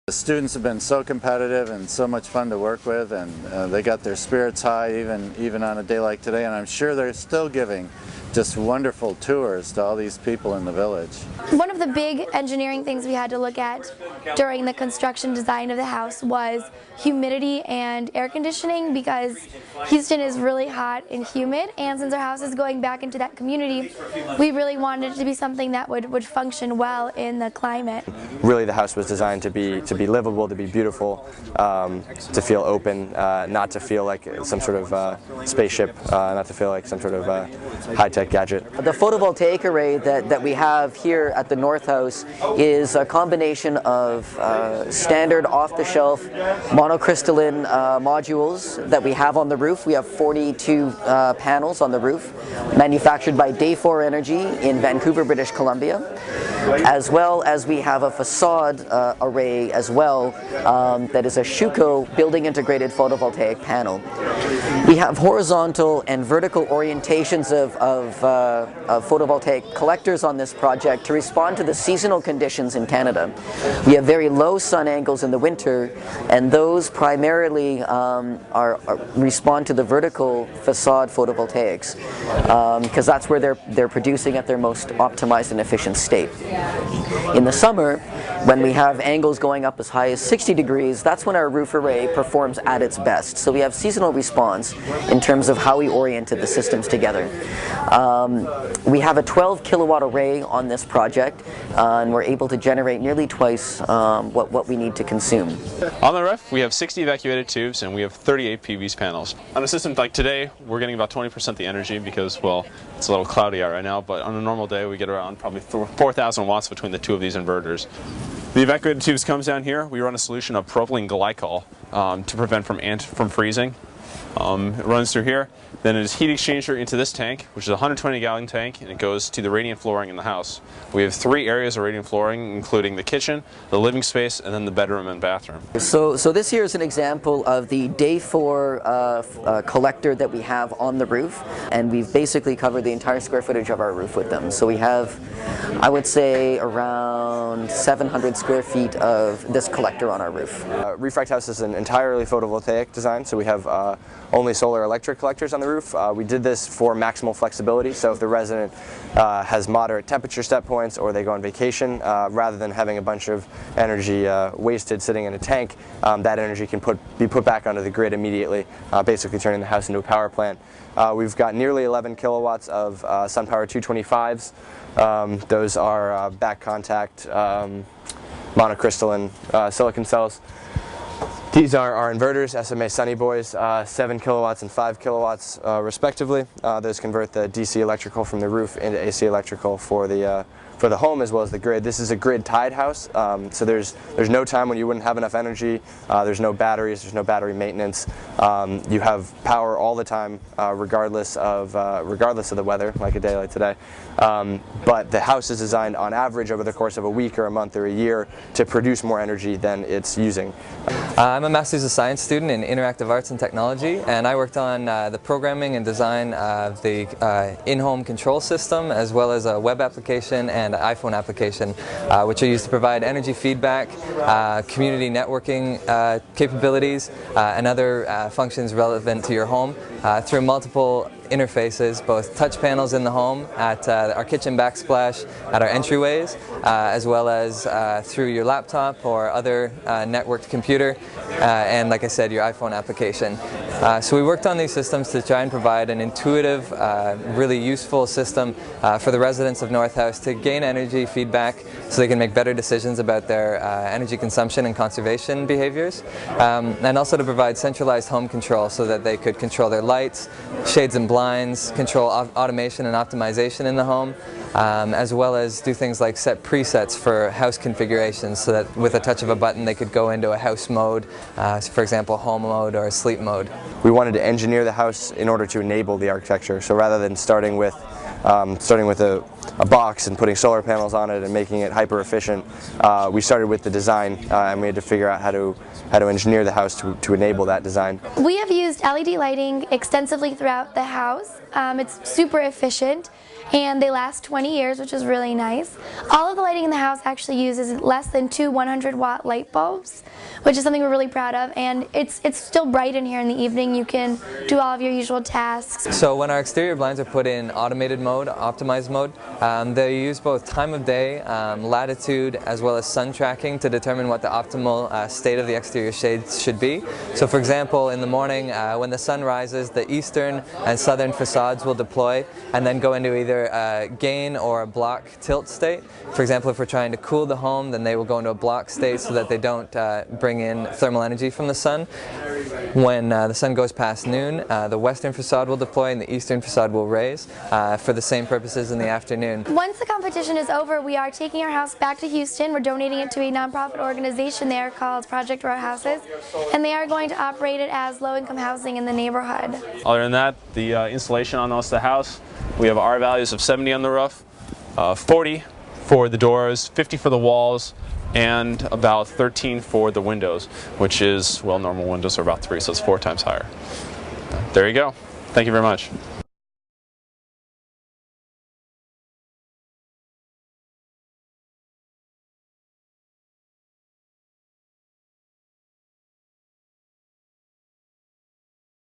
The students have been so competitive and so much fun to work with, and they got their spirits high even on a day like today, and I'm sure they're still giving just wonderful tours to all these people in the village. One of the big engineering things we had to look at during the construction design of the house was humidity and air conditioning, because Houston is really hot and humid, and since our house is going back into that community, we really wanted it to be something that would function well in the climate. Really, the house was designed to be livable, to be beautiful, to feel open, not to feel like some sort of spaceship, not to feel like some sort of high-tech gadget. The photovoltaic array that we have here at the North House is a combination of standard off-the-shelf monocrystalline modules that we have on the roof. We have 42 panels on the roof, manufactured by Day4 Energy in Vancouver, British Columbia, as well as we have a facade array as well that is a Schuko building integrated photovoltaic panel. We have horizontal and vertical orientations of photovoltaic collectors on this project to respond to the seasonal conditions in Canada. We have very low sun angles in the winter, and those primarily respond to the vertical facade photovoltaics, because that's where they're producing at their most optimized and efficient state. In the summer, when we have angles going up as high as 60 degrees, that's when our roof array performs at its best. So we have seasonal response in terms of how we oriented the systems together. We have a 12 kilowatt array on this project, and we're able to generate nearly twice what we need to consume. On the roof, we have 60 evacuated tubes and we have 38 PV panels. On a system like today, we're getting about 20% the energy because, well, it's a little cloudy out right now, but on a normal day we get around probably 4,000 watts between the two of these inverters. The evacuated tubes comes down here. We run a solution of propylene glycol to prevent from freezing. It runs through here, then it is heat exchanger into this tank, which is a 120-gallon tank, and it goes to the radiant flooring in the house. We have 3 areas of radiant flooring, including the kitchen, the living space, and then the bedroom and bathroom. So this here is an example of the Day4 collector that we have on the roof, and we've basically covered the entire square footage of our roof with them. So we have, I would say, around 700 square feet of this collector on our roof. Refract House is an entirely photovoltaic design, so we have only solar electric collectors on the roof. We did this for maximal flexibility, so if the resident has moderate temperature set points or they go on vacation, rather than having a bunch of energy wasted sitting in a tank, that energy can be put back onto the grid immediately, basically turning the house into a power plant. We've got nearly 11 kilowatts of SunPower 225s. Those are back contact monocrystalline silicon cells. These are our inverters, SMA Sunny Boys, 7 kilowatts and 5 kilowatts respectively. Those convert the DC electrical from the roof into AC electrical for the home as well as the grid. This is a grid-tied house, so there's no time when you wouldn't have enough energy. There's no batteries, there's no battery maintenance. You have power all the time, regardless of the weather, like a day like today. But the house is designed on average over the course of a week or a month or a year to produce more energy than it's using. I'm a Master's of Science student in Interactive Arts and Technology, and I worked on the programming and design of the in-home control system, as well as a web application and an iPhone application, which are used to provide energy feedback, community networking capabilities, and other functions relevant to your home through multiple interfaces, both touch panels in the home, at our kitchen backsplash, at our entryways, as well as through your laptop or other networked computer, and like I said, your iPhone application. So we worked on these systems to try and provide an intuitive, really useful system for the residents of North House to gain energy feedback so they can make better decisions about their energy consumption and conservation behaviors, and also to provide centralized home control so that they could control their lights, shades and blinds, control automation and optimization in the home, as well as do things like set presets for house configurations so that with a touch of a button they could go into a house mode, for example home mode or sleep mode. We wanted to engineer the house in order to enable the architecture, so rather than starting with a box and putting solar panels on it and making it hyper efficient, we started with the design, and we had to figure out how to engineer the house to enable that design. We have used LED lighting extensively throughout the house. It's super efficient, and they last 20 years, which is really nice. All of the lighting in the house actually uses less than 2 100-watt light bulbs, which is something we're really proud of, and it's still bright in here in the evening. You can do all of your usual tasks. So when our exterior blinds are put in automated mode, optimized mode, they use both time of day, latitude, as well as sun tracking to determine what the optimal state of the exterior shades should be. So for example, in the morning when the sun rises, the eastern and southern facades will deploy and then go into either a gain or a block tilt state. For example, if we're trying to cool the home, then they will go into a block state so that they don't bring in thermal energy from the sun. When the sun goes past noon, the western facade will deploy and the eastern facade will raise for the same purposes in the afternoon. Once the competition is over, we are taking our house back to Houston. We're donating it to a nonprofit organization there called Project Row Houses, and they are going to operate it as low-income housing in the neighborhood. Other than that, the installation on most of the house, we have R values of 70 on the roof, 40 for the doors, 50 for the walls, and about 13 for the windows, which is, well, normal windows are about 3, so it's 4 times higher. There you go. Thank you very much.